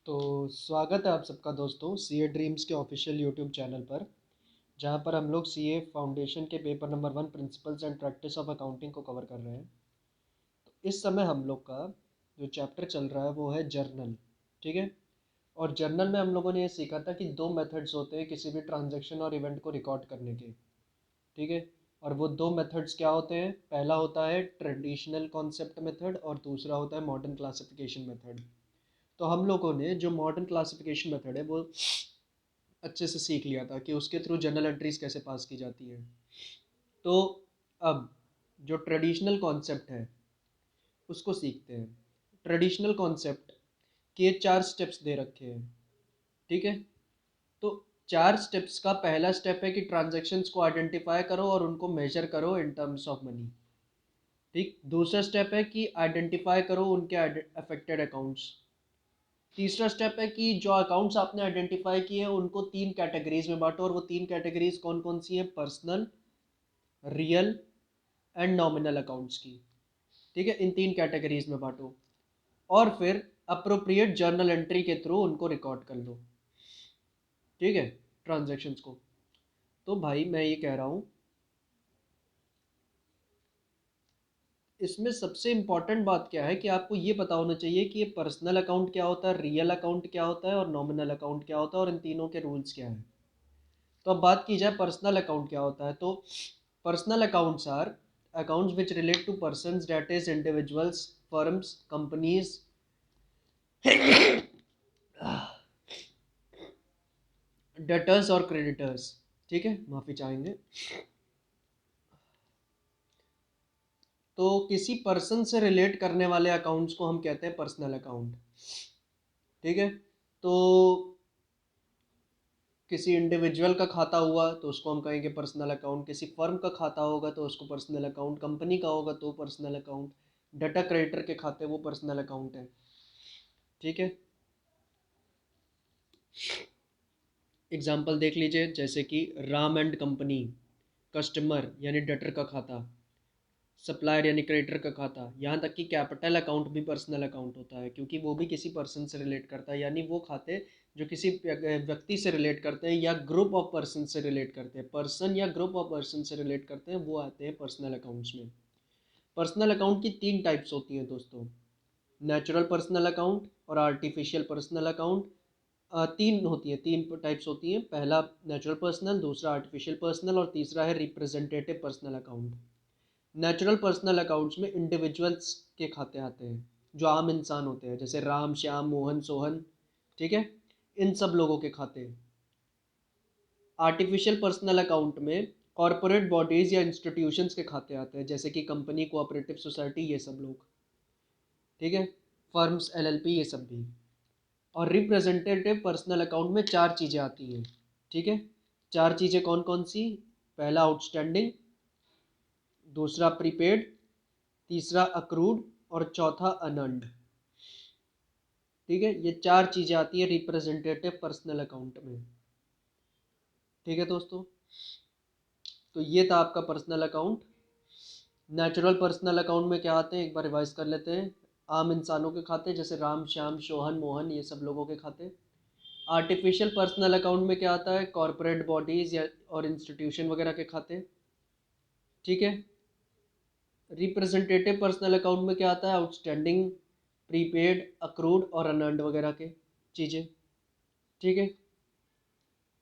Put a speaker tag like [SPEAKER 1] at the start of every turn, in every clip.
[SPEAKER 1] तो स्वागत है आप सबका दोस्तों सीए ड्रीम्स के ऑफिशियल यूट्यूब चैनल पर, जहां पर हम लोग सीए फाउंडेशन के paper number 1 principles and practice of accounting को कवर कर रहे हैं। तो इस समय हम लोग का जो चैप्टर चल रहा है वो है जर्नल। ठीक है। और जर्नल में हम लोगों ने ये सीखा था कि दो मेथड्स होते हैं किसी भी ट्रांजैक्शन और इवेंट को रिकॉर्ड करने के। ठीक है। और वो दो मेथड्स क्या होते हैं? पहला होता है ट्रेडिशनल कॉन्सेप्ट मेथड और दूसरा होता है मॉडर्न क्लासिफिकेशन मेथड। तो हम लोगों ने जो मॉडर्न क्लासिफिकेशन मेथड है वो अच्छे से सीख लिया था कि उसके थ्रू जर्नल एंट्रीज कैसे पास की जाती हैं। तो अब जो ट्रेडिशनल कॉन्सेप्ट है उसको सीखते हैं। ट्रेडिशनल कॉन्सेप्ट के 4 स्टेप्स दे रखे हैं। ठीक है। तो 4 स्टेप्स का पहला स्टेप है कि ट्रांजैक्शंस को आइडेंटिफाई करो और उनको मेजर करो इन टर्म्स ऑफ मनी। ठीक। दूसरा स्टेप है कि आइडेंटिफाई करो उनके अफेक्टेड अकाउंट्स। तीसरा स्टेप है कि जो अकाउंट्स आपने आइडेंटिफाई किए हैं उनको 3 कैटेगरीज में बांटो, और वो 3 कैटेगरीज कौन कौन सी हैं? Personal, real and nominal accounts की। ठीक है। इन 3 कैटेगरीज में बांटो और फिर अप्रोप्रिएट जर्नल एंट्री के थ्रू उनको रिकॉर्ड कर लो। ठीक है। ट्रांजैक्शंस को। तो भाई मैं ये कह रहा हूँ, इसमें सबसे इम्पॉर्टेंट बात क्या है कि आपको ये पता होना चाहिए कि ये पर्सनल अकाउंट क्या होता है, रियल अकाउंट क्या होता है और नॉमिनल अकाउंट क्या होता है, और इन तीनों के रूल्स क्या हैं। तो अब बात की जाए पर्सनल अकाउंट क्या होता है, तो personal accounts are accounts which relate to persons, that is individuals, firms, companies, debtors और क्रेडिटर्स। ठीक है, माफ़ी चाहेंगे। तो किसी पर्सन से रिलेट करने वाले अकाउंट्स को हम कहते हैं पर्सनल अकाउंट। ठीक है। तो किसी इंडिविजुअल का खाता हुआ तो उसको हम कहेंगे पर्सनल अकाउंट, किसी फर्म का खाता होगा तो उसको पर्सनल अकाउंट, कंपनी का होगा तो पर्सनल अकाउंट, डाटा क्रेडिटर के खाते वो पर्सनल अकाउंट है। ठीक है। एग्जाम्पल देख लीजिए, जैसे कि राम एंड कंपनी, कस्टमर यानी डेटर का खाता, सप्लायर यानी क्रेडिटर का खाता, यहाँ तक कि कैपिटल अकाउंट भी पर्सनल अकाउंट होता है क्योंकि वो भी किसी पर्सन से रिलेट करता है, यानी वो खाते जो किसी व्यक्ति से रिलेट करते हैं या ग्रुप ऑफ पर्सन से रिलेट करते हैं, पर्सन या ग्रुप ऑफ पर्सन से रिलेट करते हैं, वो आते हैं पर्सनल अकाउंट्स में। पर्सनल अकाउंट की 3 टाइप्स होती हैं दोस्तों, नेचुरल पर्सनल अकाउंट और आर्टिफिशियल पर्सनल अकाउंट। 3 टाइप्स होती हैं, पहला नेचुरल पर्सनल, दूसरा आर्टिफिशियल पर्सनल और तीसरा है representative personal account. Natural personal accounts में इंडिविजुअल्स के खाते आते हैं जो आम इंसान होते हैं, जैसे राम, श्याम, मोहन, सोहन। ठीक है। इन सब लोगों के खाते। आर्टिफिशियल पर्सनल अकाउंट में कॉरपोरेट बॉडीज़ या इंस्टीट्यूशंस के खाते आते हैं, जैसे कि कंपनी, कोऑपरेटिव सोसाइटी, ये सब लोग। ठीक है। फर्म्स, एलएलपी, ये सब भी। और रिप्रेजेंटेटिव पर्सनल अकाउंट में 4 चीज़ें आती हैं। ठीक है। 4 चीज़ें कौन कौन सी? पहला आउटस्टैंडिंग, दूसरा प्रीपेड, तीसरा अक्रूड और चौथा अनअर्न्ड। ठीक है। ये 4 चीज़ें आती है रिप्रेजेंटेटिव पर्सनल अकाउंट में। ठीक है दोस्तों। तो ये था आपका personal account. Natural personal account में क्या आते हैं एक बार रिवाइज कर लेते हैं। आम इंसानों के खाते जैसे राम, श्याम, सोहन, मोहन, ये सब लोगों के खाते। आर्टिफिशियल पर्सनल अकाउंट में क्या आता है? कॉरपोरेट बॉडीज़ या और इंस्टीट्यूशन वगैरह के खाते। ठीक है। रिप्रेजेंटेटिव पर्सनल अकाउंट में क्या आता है? आउटस्टैंडिंग, प्रीपेड, अक्रूड और अनअर्न्ड वगैरह के चीज़ें। ठीक है।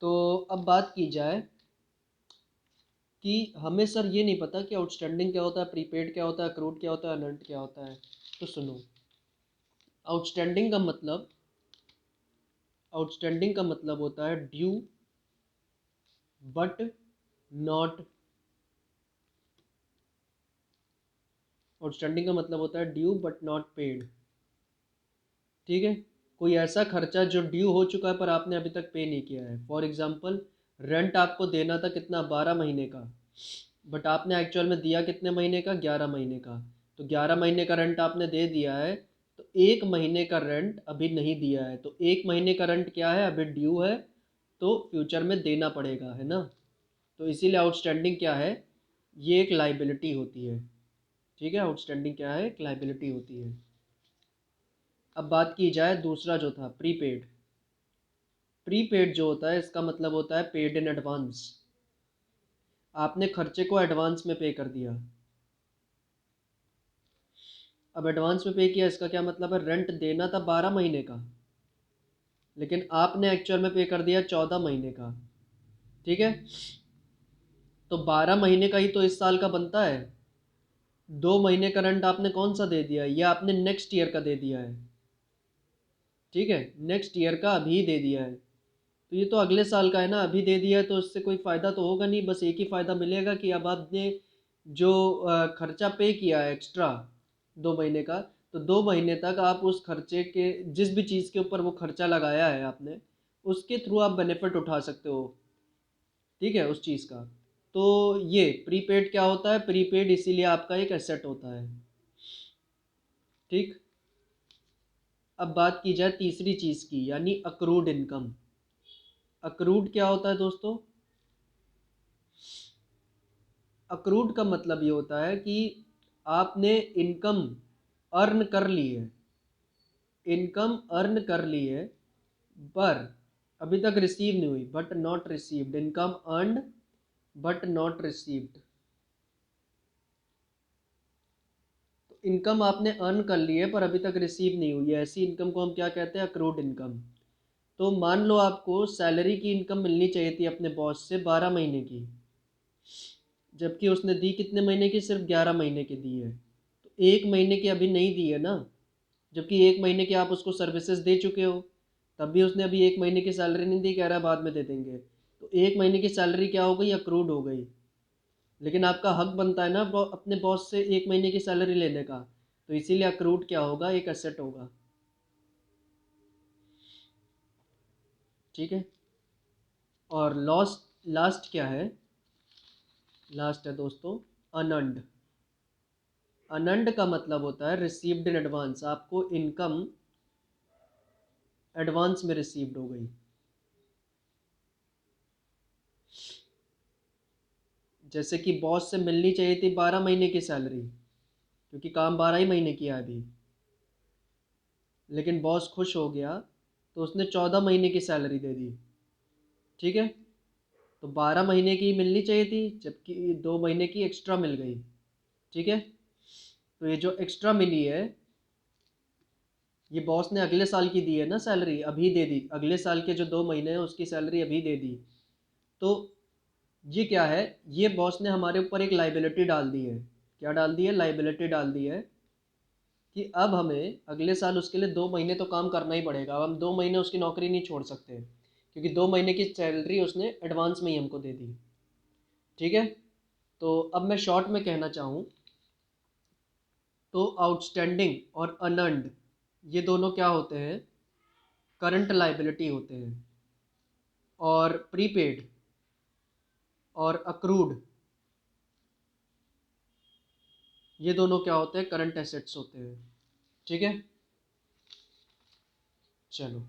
[SPEAKER 1] तो अब बात की जाए कि हमें सर ये नहीं पता कि आउटस्टैंडिंग क्या होता है, प्रीपेड क्या होता है, अक्रूड क्या होता है, अनअर्न्ड क्या होता है। तो सुनो, आउटस्टैंडिंग का मतलब आउटस्टैंडिंग का मतलब होता है ड्यू बट नॉट आउटस्टैंडिंग का मतलब होता है ड्यू बट नॉट पेड। ठीक है। कोई ऐसा खर्चा जो ड्यू हो चुका है पर आपने अभी तक पे नहीं किया है। फॉर एग्जांपल, रेंट आपको देना था कितना? 12 महीने का, बट आपने एक्चुअल में दिया कितने महीने का? 11 महीने का। तो 11 महीने का रेंट आपने दे दिया है, तो 1 महीने का रेंट अभी नहीं दिया है, तो 1 महीने का रेंट क्या है? अभी ड्यू है, तो फ्यूचर में देना पड़ेगा, है ना। तो इसीलिए आउटस्टैंडिंग क्या है? ये एक लाइबिलिटी होती है। ठीक है। आउटस्टैंडिंग क्या है? एक लाइबिलिटी होती है। अब बात की जाए दूसरा जो था प्रीपेड। प्रीपेड जो होता है इसका मतलब होता है पेड इन एडवांस। आपने खर्चे को एडवांस में पे कर दिया। अब एडवांस में पे किया इसका क्या मतलब है, रेंट देना था 12 महीने का, लेकिन आपने एक्चुअल में पे कर दिया 14 महीने का। ठीक है, तो 12 महीने का ही तो इस साल का बनता है। 2 महीने का रेंट आपने कौन सा दे दिया, ये आपने नेक्स्ट ईयर का दे दिया है। ठीक है, नेक्स्ट ईयर का अभी दे दिया है, तो ये तो अगले साल का है ना, अभी दे दिया है तो इससे कोई फ़ायदा तो होगा नहीं। बस एक ही फ़ायदा मिलेगा कि अब आपने जो खर्चा पे किया है एक्स्ट्रा 2 महीने का, तो 2 महीने तक आप उस खर्चे के, जिस भी चीज़ के ऊपर वो खर्चा लगाया है आपने, उसके थ्रू आप बेनिफिट उठा सकते हो। ठीक है, उस चीज़ का। तो ये प्रीपेड क्या होता है, प्रीपेड इसीलिए आपका एक एसेट होता है। ठीक, अब बात की जाए तीसरी चीज़ की, यानी अक्रूड इनकम। अक्रूड क्या होता है दोस्तों? अक्रूड का मतलब ये होता है कि आपने इनकम अर्न कर ली है, इनकम अर्न कर ली है, पर अभी तक रिसीव नहीं हुई, but not received. Income earned but not received. तो इनकम आपने अर्न कर ली है पर अभी तक रिसीव नहीं हुई है, ऐसी इनकम को हम क्या कहते हैं, अक्रूड इनकम। तो मान लो आपको सैलरी की इनकम मिलनी चाहिए थी अपने बॉस से 12 महीने की, जबकि उसने दी कितने महीने की, सिर्फ 11 महीने की दी है। तो 1 महीने की अभी नहीं दी है ना, जबकि 1 महीने की आप उसको सर्विसेज दे चुके हो, तब भी उसने अभी 1 महीने की सैलरी नहीं दी, कह रहा है बाद में दे देंगे। तो 1 महीने की सैलरी क्या हो गई, अक्रूड हो गई। लेकिन आपका हक बनता है ना अपने बॉस से 1 महीने की सैलरी लेने का, तो इसीलिए अक्रूड क्या होगा, एक एसेट होगा। ठीक है, और लास्ट क्या है, लास्ट है दोस्तों अनअर्न्ड। अनअर्न्ड का मतलब होता है रिसीव्ड इन एडवांस, आपको इनकम एडवांस में रिसीव्ड हो गई। जैसे कि बॉस से मिलनी चाहिए थी 12 महीने की सैलरी, क्योंकि काम 12 ही महीने किया है अभी, लेकिन बॉस खुश हो गया तो उसने 14 महीने की सैलरी दे दी। ठीक है, तो 12 महीने की मिलनी चाहिए थी, जबकि 2 महीने की एक्स्ट्रा मिल गई। ठीक है, तो ये जो एक्स्ट्रा मिली है, ये बॉस ने अगले साल की दी है ना सैलरी, अभी दे दी, अगले साल के जो 2 महीने हैं उसकी सैलरी अभी दे दी। तो ये क्या है, ये बॉस ने हमारे ऊपर एक लाइबिलिटी डाल दी है। क्या डाल दी है, लाइबिलिटी डाल दी है कि अब हमें अगले साल उसके लिए 2 महीने तो काम करना ही पड़ेगा। अब हम 2 महीने उसकी नौकरी नहीं छोड़ सकते, क्योंकि 2 महीने की सैलरी उसने एडवांस में ही हमको दे दी। ठीक है, तो अब मैं शॉर्ट में कहना चाहूँ तो आउटस्टैंडिंग और अनअर्न्ड, ये दोनों क्या होते हैं, करंट लाइबिलिटी होते हैं। और प्रीपेड और अक्रूड, ये दोनों क्या होते हैं, करंट एसेट्स होते हैं। ठीक है, चलो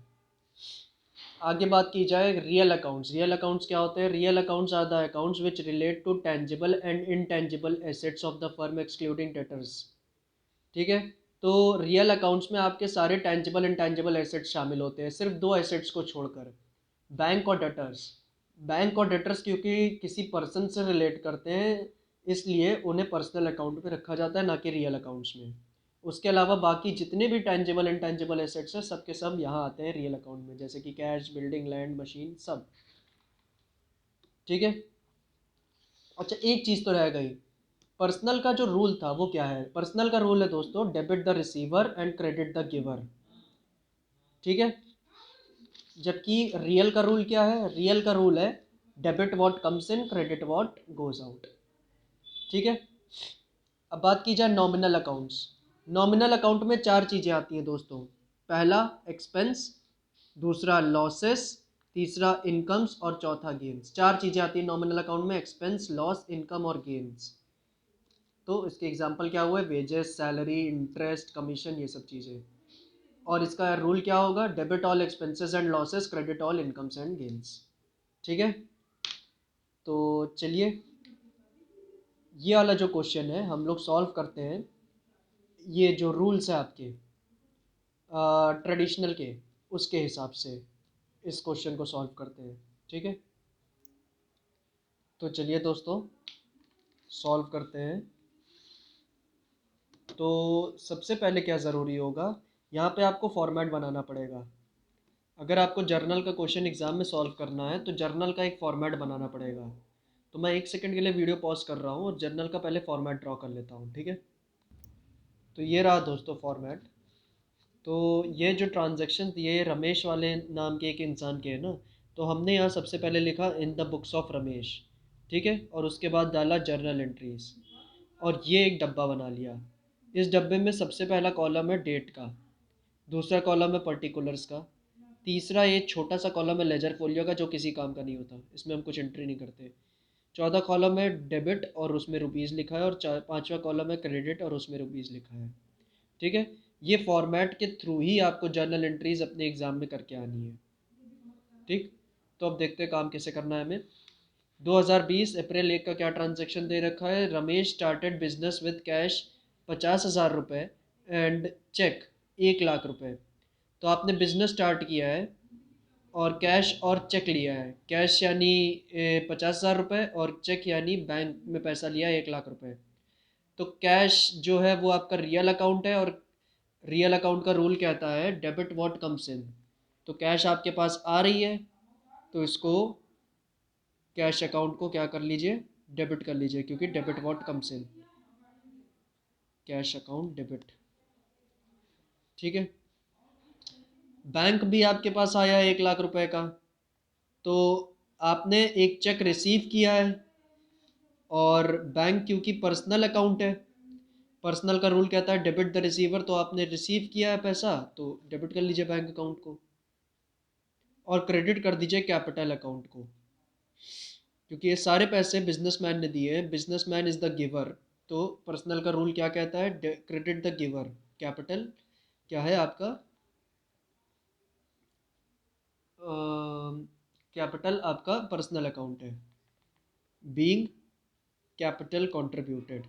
[SPEAKER 1] आगे बात की जाए रियल अकाउंट्स। रियल अकाउंट्स क्या होते हैं, real accounts are the accounts which relate to tangible and intangible assets of the firm excluding debtors. ठीक है, तो रियल अकाउंट्स में आपके सारे टेंजिबल इंटेंजिबल एसेट्स शामिल होते हैं, सिर्फ दो एसेट्स को छोड़कर, बैंक और डेटर्स। बैंक और डेटर्स क्योंकि किसी पर्सन से रिलेट करते हैं, इसलिए उन्हें पर्सनल अकाउंट में रखा जाता है, ना कि रियल अकाउंट्स में। उसके अलावा बाकी जितने भी टेंजिबल इंटेंजिबल एसेट्स हैं सब के सब यहाँ आते हैं रियल अकाउंट में, जैसे कि कैश, बिल्डिंग, लैंड, मशीन, सब। ठीक है, अच्छा एक चीज़ तो रह गई, पर्सनल का जो रूल था वो क्या है। पर्सनल का रूल है दोस्तों, debit the receiver and credit the giver. ठीक है, जबकि रियल का रूल क्या है, रियल का रूल है debit what comes in, credit what goes out. ठीक है, अब बात की जाए नॉमिनल अकाउंट्स। नॉमिनल अकाउंट में चार चीज़ें आती हैं दोस्तों। पहला एक्सपेंस, दूसरा लॉसेस, तीसरा इनकम्स और चौथा गेन्स। चार चीज़ें आती हैं नॉमिनल अकाउंट में, एक्सपेंस, लॉस, इनकम और गेन्स। तो इसके एग्जांपल क्या हुए, वेजेस, सैलरी, इंटरेस्ट, कमीशन, ये सब चीज़ें। और इसका रूल क्या होगा, debit all expenses and losses, credit all incomes and gains. ठीक है, तो चलिए ये वाला जो क्वेश्चन है हम लोग सॉल्व करते हैं। ये जो रूल्स है आपके, ट्रेडिशनल के उसके हिसाब से इस क्वेश्चन को सॉल्व करते हैं। ठीक है, तो चलिए दोस्तों सॉल्व करते हैं। तो सबसे पहले क्या ज़रूरी होगा, यहाँ पे आपको फॉर्मेट बनाना पड़ेगा। अगर आपको जर्नल का क्वेश्चन एग्ज़ाम में सॉल्व करना है तो जर्नल का एक फॉर्मेट बनाना पड़ेगा। तो मैं 1 सेकंड के लिए वीडियो पॉज कर रहा हूँ और जर्नल का पहले फॉर्मेट ड्रॉ कर लेता हूँ। ठीक है, तो ये रहा दोस्तों फॉर्मेट। तो ये जो ट्रांजैक्शन दिए ये रमेश वाले नाम के एक इंसान के हैं ना, तो हमने यहाँ सबसे पहले लिखा in the books of Ramesh. ठीक है, और उसके बाद डाला जर्नल एंट्रीज और ये एक डब्बा बना लिया। इस डब्बे में सबसे पहला कॉलम है डेट का, दूसरा कॉलम है पर्टिकुलर्स का, तीसरा ये छोटा सा कॉलम है लेजर फोलियो का जो किसी काम का नहीं होता, इसमें हम कुछ एंट्री नहीं करते। चौथा कॉलम है डेबिट और उसमें रुपीज़ लिखा है, और पांचवा कॉलम है क्रेडिट और उसमें रुपीज़ लिखा है। ठीक है, ये फॉर्मेट के थ्रू ही आपको जर्नल एंट्रीज अपने एग्जाम में करके आनी है। ठीक, तो अब देखते हैं काम कैसे करना है हमें। 2020 अप्रैल 1 का क्या ट्रांजैक्शन दे रखा है, Ramesh started business with cash 50,000 रुपये एंड चेक 1 लाख रुपये। तो आपने बिजनेस स्टार्ट किया है और कैश और चेक लिया है। कैश यानी 50,000 रुपये और चेक यानी बैंक में पैसा लिया 1 लाख रुपये। तो कैश जो है वो आपका रियल अकाउंट है, और रियल अकाउंट का रूल कहता है डेबिट व्हाट कम्स इन। तो कैश आपके पास आ रही है तो इसको कैश अकाउंट को क्या कर लीजिए, डेबिट कर लीजिए, क्योंकि debit what comes in, cash account debit. ठीक है, बैंक भी आपके पास आया है 1 लाख रुपए का, तो आपने एक चेक रिसीव किया है, और बैंक क्योंकि पर्सनल अकाउंट है, पर्सनल का रूल कहता है डेबिट द रिसीवर, तो आपने रिसीव किया है पैसा तो डेबिट कर लीजिए बैंक अकाउंट को, और क्रेडिट कर दीजिए कैपिटल अकाउंट को, क्योंकि ये सारे पैसे बिजनेसमैन ने दिए हैं, बिजनेसमैन इज द गिवर। तो पर्सनल का रूल क्या कहता है, क्रेडिट द गिवर। कैपिटल क्या है आपका, कैपिटल आपका पर्सनल अकाउंट है, बीइंग कैपिटल कंट्रीब्यूटेड।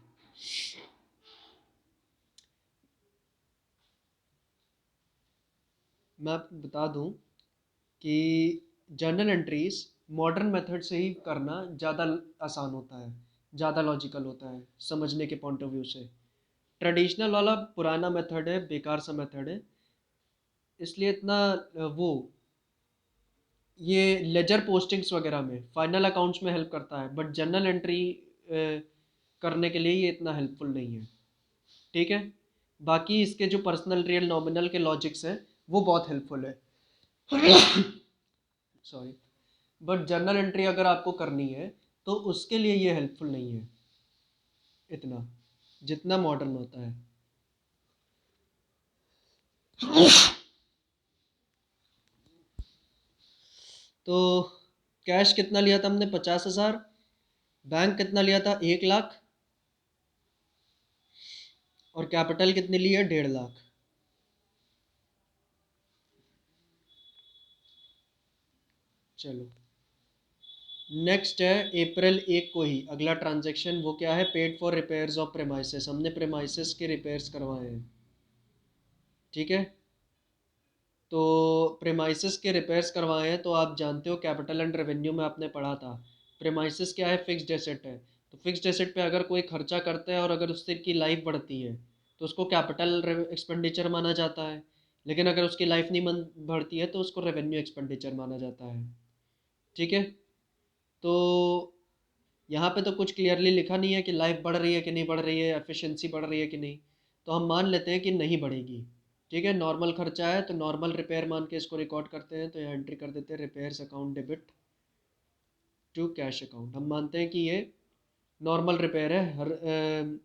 [SPEAKER 1] मैं आपको बता दूं कि जर्नल एंट्रीज मॉडर्न मेथड से ही करना ज़्यादा आसान होता है, ज़्यादा लॉजिकल होता है समझने के पॉइंट ऑफ व्यू से। ट्रेडिशनल वाला पुराना मेथड है, बेकार सा मेथड है, इसलिए इतना वो ये लेजर पोस्टिंग्स वगैरह में, फाइनल अकाउंट्स में हेल्प करता है, बट जर्नल एंट्री करने के लिए ये इतना हेल्पफुल नहीं है। ठीक है, बाकी इसके जो पर्सनल रियल नॉमिनल के लॉजिक्स हैं वो बहुत हेल्पफुल है। सॉरी, बट जर्नल एंट्री अगर आपको करनी है तो उसके लिए ये हेल्पफुल नहीं है इतना जितना मॉडर्न होता है। तो कैश कितना लिया था हमने, 50,000। बैंक कितना लिया था, 1 लाख। और कैपिटल कितनी ली है, 1.5 लाख। चलो नेक्स्ट है अप्रैल 1 को ही अगला ट्रांजैक्शन, वो क्या है, paid for repairs of premises. हमने प्रेमाइसेस के रिपेयर्स करवाए हैं। ठीक है, तो प्रेमाइसेस के रिपेयर्स करवाए हैं, तो आप जानते हो कैपिटल एंड रेवेन्यू में आपने पढ़ा था प्रेमाइसेस क्या है, फिक्स्ड एसेट है। तो फिक्स्ड एसेट पे अगर कोई खर्चा करता है और अगर उससे की लाइफ बढ़ती है तो उसको कैपिटल एक्सपेंडिचर माना जाता है, लेकिन अगर उसकी लाइफ नहीं बढ़ती है तो उसको रेवेन्यू एक्सपेंडिचर माना जाता है। ठीक है, तो यहाँ पे तो कुछ क्लियरली लिखा नहीं है कि लाइफ बढ़ रही है कि नहीं बढ़ रही है, एफिशिएंसी बढ़ रही है कि नहीं, तो हम मान लेते हैं कि नहीं बढ़ेगी। ठीक है, नॉर्मल खर्चा है तो नॉर्मल रिपेयर मान के इसको रिकॉर्ड करते हैं, तो यहाँ एंट्री कर देते हैं repairs account debit to cash account. हम मानते हैं कि ये नॉर्मल रिपेयर है, हर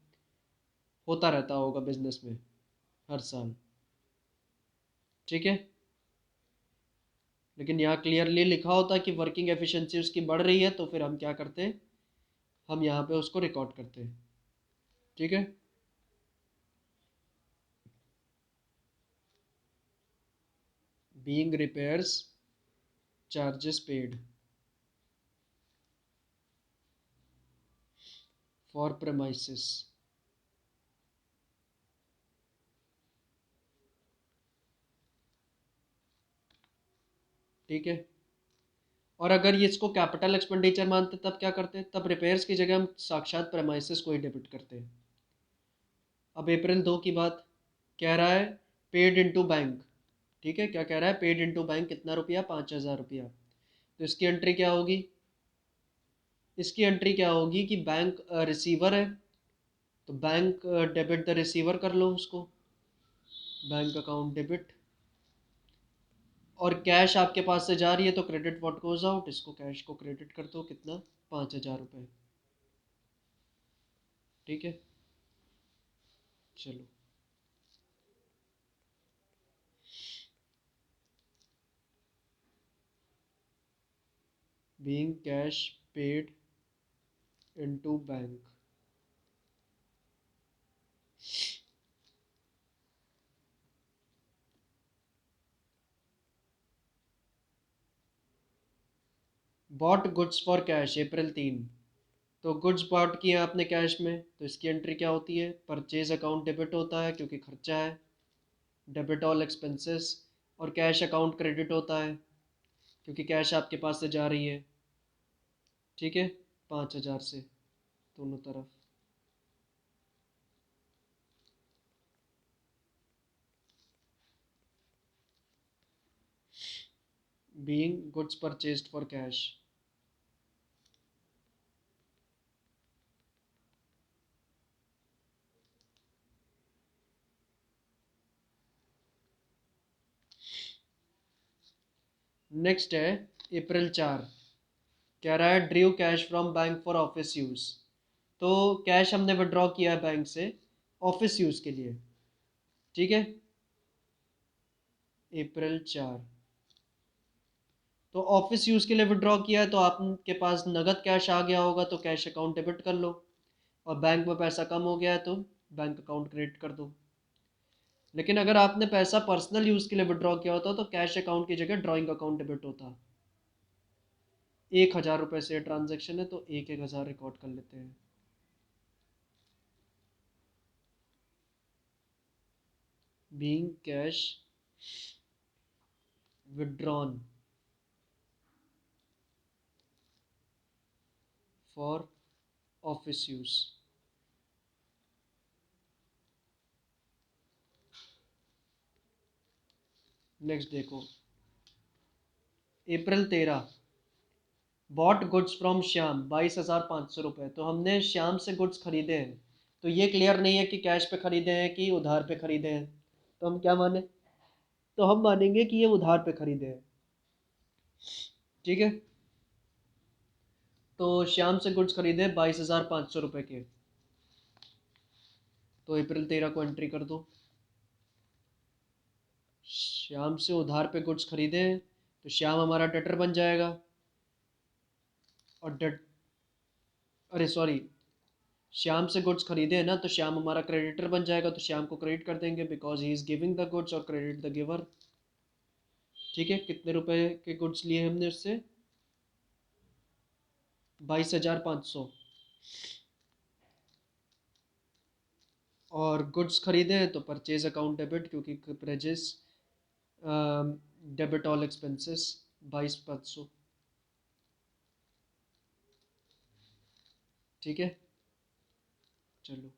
[SPEAKER 1] होता रहता होगा बिजनेस में हर साल। ठीक है, लेकिन यहाँ क्लियरली लिखा होता है कि वर्किंग एफिशिएंसी उसकी बढ़ रही है, तो फिर हम क्या करते हैं, हम यहाँ पे उसको रिकॉर्ड करते हैं। ठीक है, being repairs charges paid for premises। ठीक है। और अगर ये इसको कैपिटल एक्सपेंडिचर मानते तब क्या करते, तब रिपेयर्स की जगह हम साक्षात प्रेमाइसेस को ही डेबिट करते हैं। अब अप्रैल 2 की बात कह रहा है पेड इनटू बैंक। ठीक है, क्या कह रहा है, पेड इनटू बैंक कितना रुपया, 5,000 रुपया। तो इसकी एंट्री क्या होगी, इसकी एंट्री क्या होगी कि बैंक रिसीवर है, तो बैंक डेबिट द रिसीवर कर लो उसको, बैंक अकाउंट डेबिट। और कैश आपके पास से जा रही है तो क्रेडिट व्हाट गोज आउट, इसको कैश को क्रेडिट कर दो, कितना, 5,000 रुपये। ठीक है, चलो। Being cash paid into bank. Bought goods for cash April 3। तो गुड्स बॉट किए आपने कैश में, तो इसकी एंट्री क्या होती है, परचेज अकाउंट डेबिट होता है क्योंकि खर्चा है, डेबिट ऑल एक्सपेंसेस। और कैश अकाउंट क्रेडिट होता है क्योंकि कैश आपके पास से जा रही है। ठीक है, 5,000 से दोनों तरफ। Being goods purchased for cash. Next है अप्रैल 4, कह रहा है Drew cash from bank for office use. तो कैश हमने विड्रॉ किया है बैंक से ऑफिस यूज़ के लिए। ठीक है, अप्रैल 4। तो ऑफिस यूज़ के लिए विड्रॉ किया है तो आपके पास नगद कैश आ गया होगा, तो कैश अकाउंट डेबिट कर लो। और बैंक में पैसा कम हो गया है तो बैंक अकाउंट क्रेडिट कर दो। लेकिन अगर आपने पैसा पर्सनल यूज़ के लिए विड्रॉ किया होता तो कैश अकाउंट की जगह ड्राइंग अकाउंट डेबिट होता। 1,000 रुपये से ट्रांजेक्शन है तो 1,000 रिकॉर्ड कर लेते हैं। Being cash withdrawn for office use. Next देखो अप्रैल 13, बॉट गुड्स फ्रॉम श्याम 22,500 रुपये। तो हमने श्याम से गुड्स खरीदे हैं, तो ये क्लियर नहीं है कि कैश पे खरीदे हैं कि उधार पे खरीदे हैं। तो हम क्या माने, तो हम मानेंगे कि ये उधार पे खरीदे हैं। ठीक है, तो श्याम से गुड्स खरीदे 22,500 रुपये के। तो अप्रैल 13 को एंट्री कर दो। श्याम से उधार पे गुड्स खरीदे हैं तो श्याम हमारा डेटर बन जाएगा। और डेट, अरे सॉरी, श्याम से गुड्स खरीदे हैं ना, तो श्याम हमारा क्रेडिटर बन जाएगा, तो श्याम को क्रेडिट कर देंगे because he is giving the goods और क्रेडिट द गिवर। ठीक है, कितने रुपए के गुड्स लिए हमने उससे, 22,500। और गुड्स खरीदे हैं तो परचेज अकाउंट डेबिट क्योंकि परचेज डेबिट ऑल एक्सपेंसेस 22,500। ठीक है, चलो।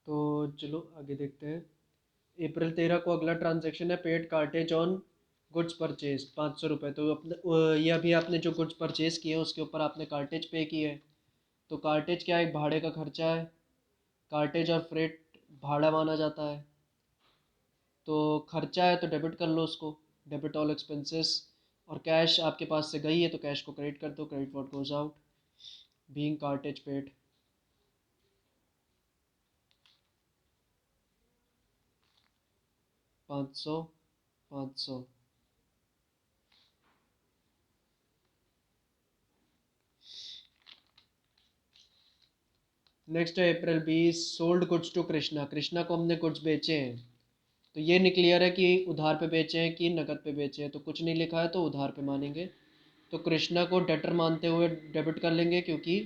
[SPEAKER 1] तो चलो आगे देखते हैं। अप्रैल 13 को अगला ट्रांजैक्शन है paid cartage on goods purchase 500 रुपये। तो अपने ये अभी आपने जो गुड्स परचेज किए हैं उसके ऊपर आपने कार्टेज पे किए है। तो कार्टेज क्या है, एक भाड़े का खर्चा है। कार्टेज और फ्रेट भाड़ा माना जाता है। तो खर्चा है तो डेबिट कर लो उसको, डेबिट ऑल एक्सपेंसेस। और कैश आपके पास से गई है तो कैश को क्रेडिट कर दो, credit what goes out, being cartage paid. 500, 500। Next है April 20, sold goods to Krishna, Krishna को हमने गुड्स बेचे हैं। तो ये नहीं क्लियर है कि उधार पे बेचे हैं कि नकद पे बेचे हैं, तो कुछ नहीं लिखा है तो उधार पे मानेंगे। तो कृष्णा को डेटर मानते हुए डेबिट कर लेंगे, क्योंकि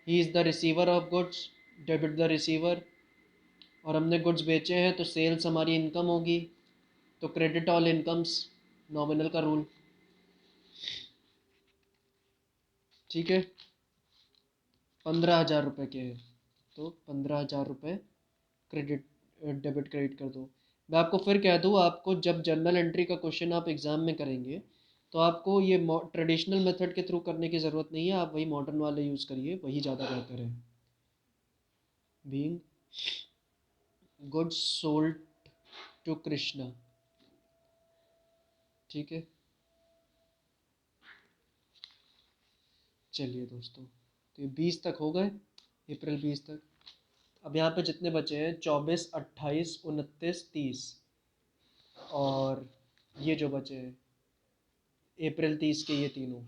[SPEAKER 1] he is the receiver of goods, debit the receiver. और हमने गुड्स बेचे हैं तो सेल्स हमारी इनकम होगी, तो क्रेडिट ऑल इनकम्स, नॉमिनल का रूल। ठीक है, 15,000 रुपये के हैं तो 15,000 रुपये क्रेडिट, डेबिट क्रेडिट कर दो। मैं आपको फिर कह दूँ, आपको जब जर्नल एंट्री का क्वेश्चन आप एग्ज़ाम में करेंगे तो आपको ये ट्रेडिशनल मेथड के थ्रू करने की ज़रूरत नहीं है, आप वही मॉडर्न वाले यूज़ करिए, वही ज़्यादा बेहतर है। Being goods sold to Krishna. ठीक है, चलिए दोस्तों, तो ये 20 तक हो गए, अप्रैल 20 तक। अब यहाँ पे जितने बचे हैं 24, 28, 29, 30, और ये जो बचे हैं अप्रैल 30 के, ये तीनों।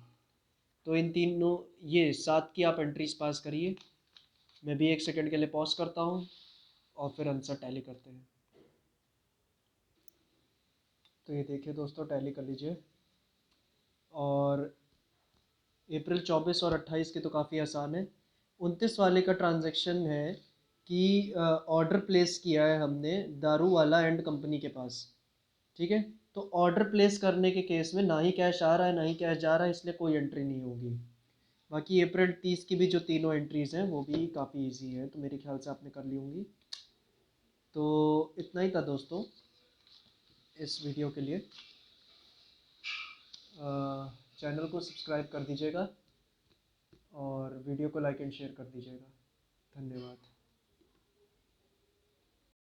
[SPEAKER 1] तो इन तीनों, ये 7 की आप एंट्रीज पास करिए। मैं भी 1 सेकंड के लिए पॉज करता हूँ और फिर आंसर टैली करते हैं। तो ये देखिए दोस्तों, टैली कर लीजिए। और अप्रैल 24 और 28 की तो काफ़ी आसान है। 29 वाले का ट्रांजैक्शन है कि ऑर्डर प्लेस किया है हमने दारू वाला एंड कंपनी के पास। ठीक है, तो ऑर्डर प्लेस करने के केस में ना ही कैश आ रहा है ना ही कैश जा रहा है, इसलिए कोई एंट्री नहीं होगी। बाकी अप्रैल 30 की भी जो तीनों एंट्रीज़ हैं वो भी काफ़ी इजी है, तो मेरे ख्याल से आपने कर ली होंगी। तो इतना ही था दोस्तों इस वीडियो के लिए। चैनल को सब्सक्राइब कर दीजिएगा और वीडियो को लाइक एंड शेयर कर दीजिएगा। धन्यवाद।